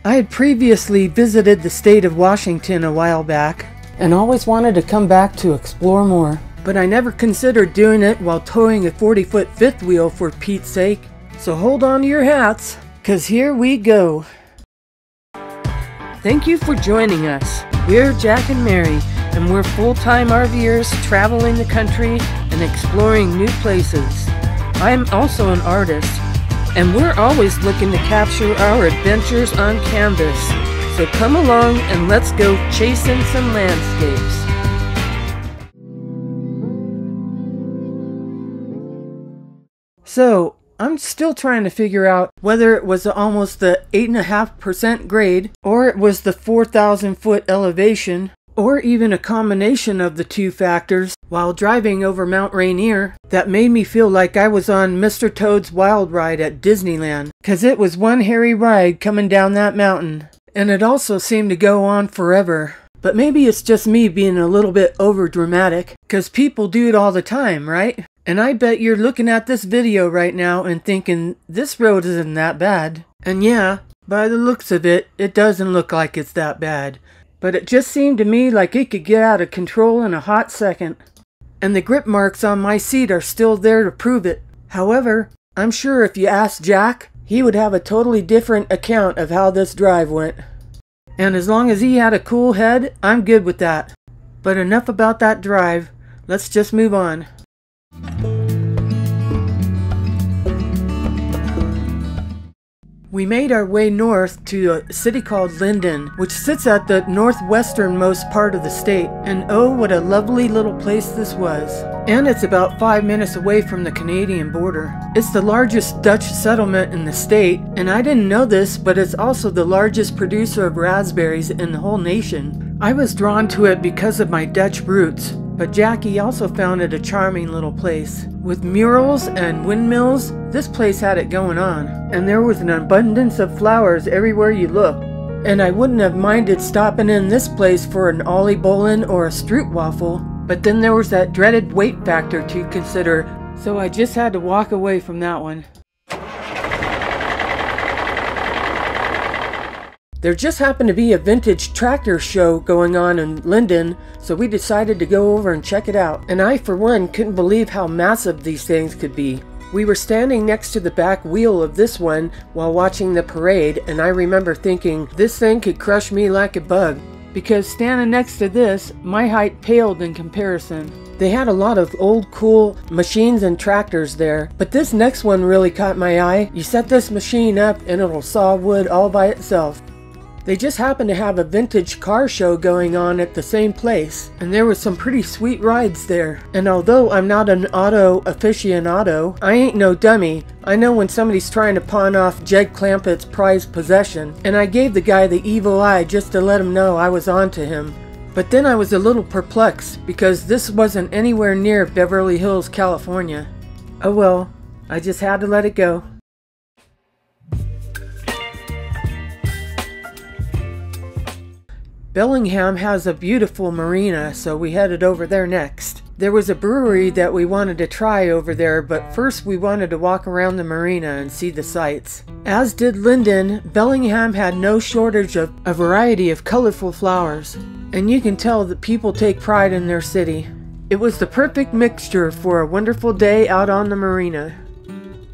I had previously visited the state of Washington a while back and always wanted to come back to explore more, but I never considered doing it while towing a 40-foot fifth wheel for Pete's sake. So hold on to your hats, 'cause here we go. Thank you for joining us. We're Jack and Mary, and we're full-time RVers traveling the country and exploring new places. I'm also an artist, and we're always looking to capture our adventures on canvas. So come along and let's go chasing some landscapes. So, I'm still trying to figure out whether it was almost the 8.5% grade, or it was the 4,000 foot elevation, or even a combination of the two factors while driving over Mount Rainier that made me feel like I was on Mr. Toad's Wild Ride at Disneyland, 'cause it was one hairy ride coming down that mountain, and it also seemed to go on forever. But maybe it's just me being a little bit over dramatic, 'cause people do it all the time, right? And I bet you're looking at this video right now and thinking, this road isn't that bad. And yeah, by the looks of it, it doesn't look like it's that bad. But it just seemed to me like it could get out of control in a hot second. And the grip marks on my seat are still there to prove it. However, I'm sure if you asked Jack, he would have a totally different account of how this drive went. And as long as he had a cool head, I'm good with that. But enough about that drive. Let's just move on. We made our way north to a city called Lynden, which sits at the northwesternmost part of the state. And oh, what a lovely little place this was. And it's about 5 minutes away from the Canadian border. It's the largest Dutch settlement in the state, and I didn't know this, but it's also the largest producer of raspberries in the whole nation. I was drawn to it because of my Dutch roots. But Jackie also found it a charming little place. With murals and windmills, this place had it going on. And there was an abundance of flowers everywhere you looked. And I wouldn't have minded stopping in this place for an Ollie Bolin or a Stroopwafel. But then there was that dreaded weight factor to consider, so I just had to walk away from that one. There just happened to be a vintage tractor show going on in Lynden, so we decided to go over and check it out. And I, for one, couldn't believe how massive these things could be. We were standing next to the back wheel of this one while watching the parade, and I remember thinking, this thing could crush me like a bug. Because standing next to this, my height paled in comparison. They had a lot of old cool machines and tractors there, but this next one really caught my eye. You set this machine up and it'll saw wood all by itself. They just happened to have a vintage car show going on at the same place, and there was some pretty sweet rides there. And although I'm not an auto aficionado, I ain't no dummy. I know when somebody's trying to pawn off Jed Clampett's prized possession, and I gave the guy the evil eye just to let him know I was on to him. But then I was a little perplexed, because this wasn't anywhere near Beverly Hills, California. Oh well, I just had to let it go. Bellingham has a beautiful marina, so we headed over there next. There was a brewery that we wanted to try over there, but first we wanted to walk around the marina and see the sights. As did Lynden, Bellingham had no shortage of a variety of colorful flowers, and you can tell that people take pride in their city. It was the perfect mixture for a wonderful day out on the marina.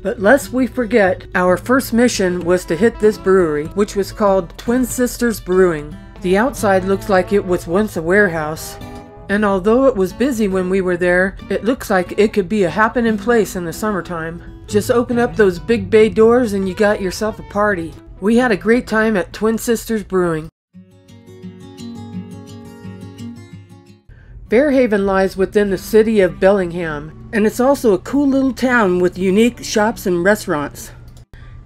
But lest we forget, our first mission was to hit this brewery, which was called Twin Sisters Brewing. The outside looks like it was once a warehouse, and although it was busy when we were there, it looks like it could be a happening place in the summertime. Just open up those big bay doors and you got yourself a party. We had a great time at Twin Sisters Brewing. Fairhaven lies within the city of Bellingham, and it's also a cool little town with unique shops and restaurants.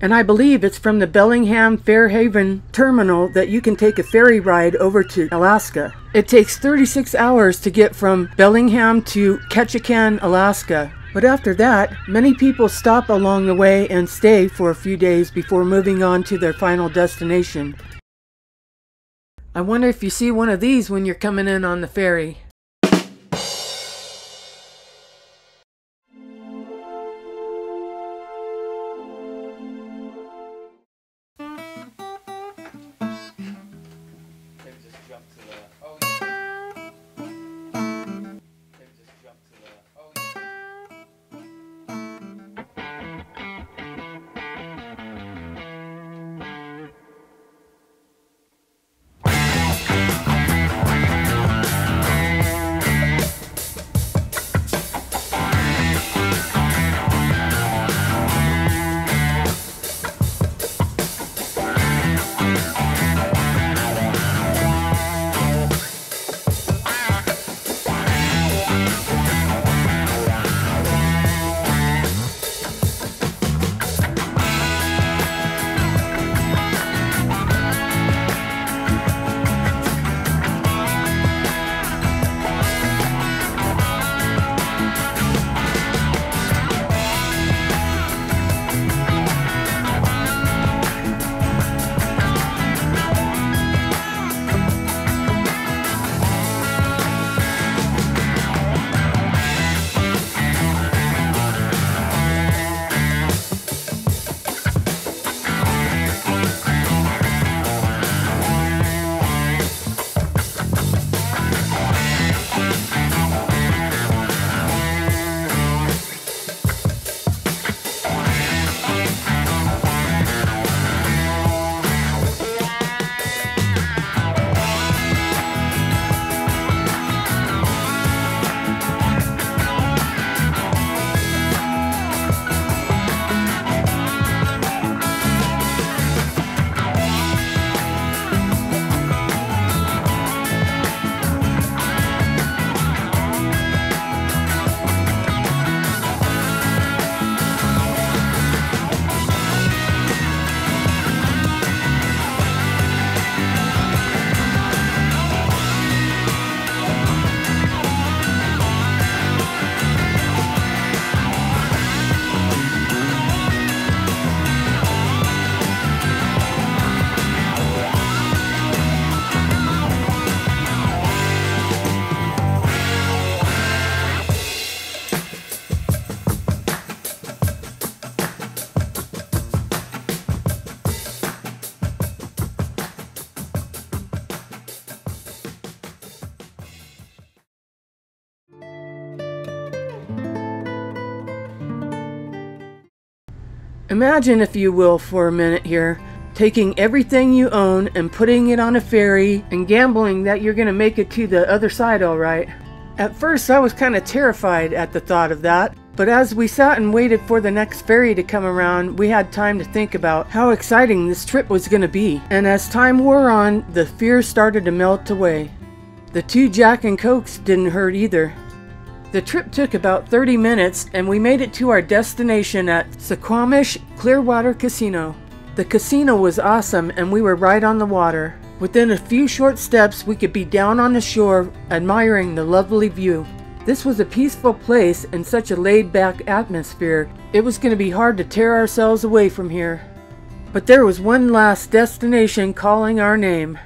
And I believe it's from the Bellingham Fairhaven terminal that you can take a ferry ride over to Alaska. It takes 36 hours to get from Bellingham to Ketchikan, Alaska. But after that, many people stop along the way and stay for a few days before moving on to their final destination. I wonder if you see one of these when you're coming in on the ferry. Imagine, if you will, for a minute here, taking everything you own and putting it on a ferry and gambling that you're gonna make it to the other side all right. At first I was kind of terrified at the thought of that, but as we sat and waited for the next ferry to come around, we had time to think about how exciting this trip was gonna be. And as time wore on, the fear started to melt away. The 2 Jack and Cokes didn't hurt either. The trip took about 30 minutes and we made it to our destination at Suquamish Clearwater Casino. The casino was awesome and we were right on the water. Within a few short steps we could be down on the shore admiring the lovely view. This was a peaceful place and such a laid-back atmosphere. It was going to be hard to tear ourselves away from here. But there was one last destination calling our name.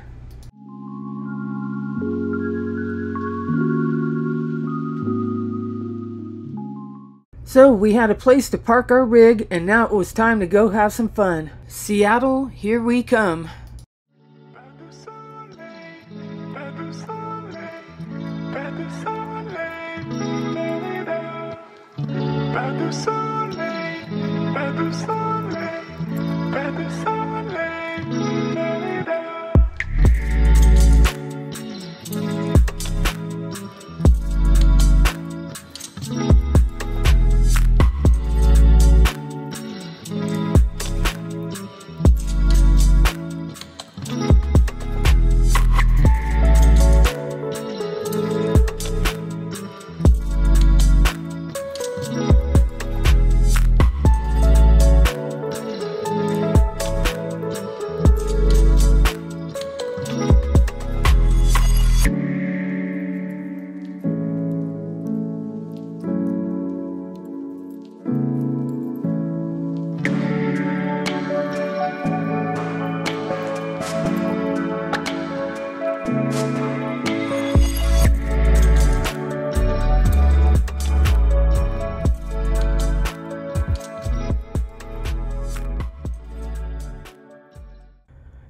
So we had a place to park our rig, and now it was time to go have some fun. Seattle, here we come.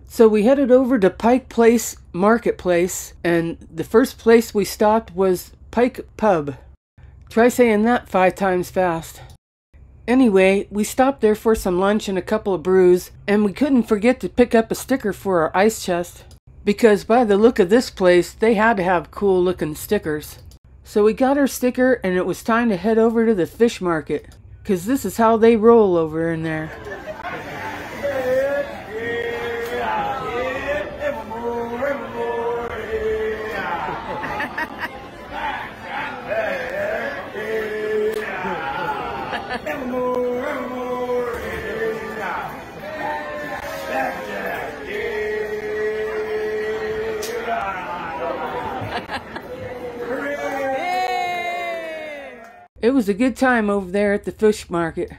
So we headed over to Pikes Marketplace, and the first place we stopped was Pike Pub. Try saying that 5 times fast. Anyway, we stopped there for some lunch and a couple of brews, and we couldn't forget to pick up a sticker for our ice chest, because by the look of this place, they had to have cool looking stickers. So we got our sticker, and it was time to head over to the fish market, because this is how they roll over in there. It was a good time over there at the fish market.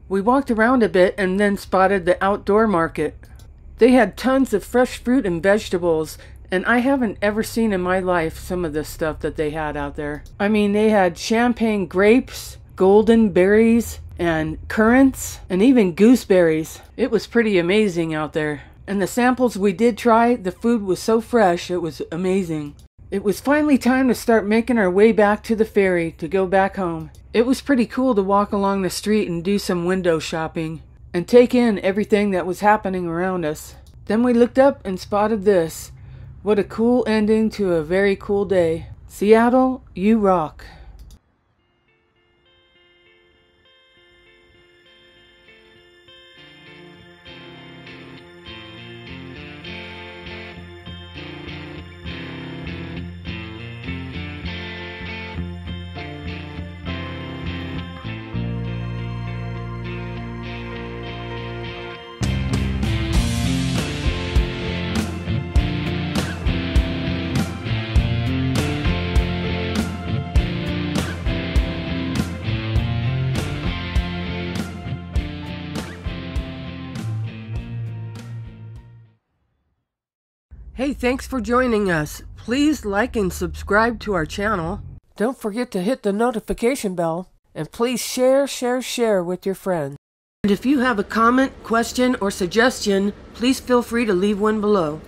We walked around a bit and then spotted the outdoor market. They had tons of fresh fruit and vegetables, and I haven't ever seen in my life some of the stuff that they had out there. I mean, they had champagne grapes, golden berries, and currants, and even gooseberries. It was pretty amazing out there. And the samples we did try, the food was so fresh, it was amazing. It was finally time to start making our way back to the ferry to go back home. It was pretty cool to walk along the street and do some window shopping and take in everything that was happening around us. Then we looked up and spotted this. What a cool ending to a very cool day. Seattle, you rock. Hey, thanks for joining us. Please like and subscribe to our channel. Don't forget to hit the notification bell. And please share with your friends. And if you have a comment, question, or suggestion, please feel free to leave one below.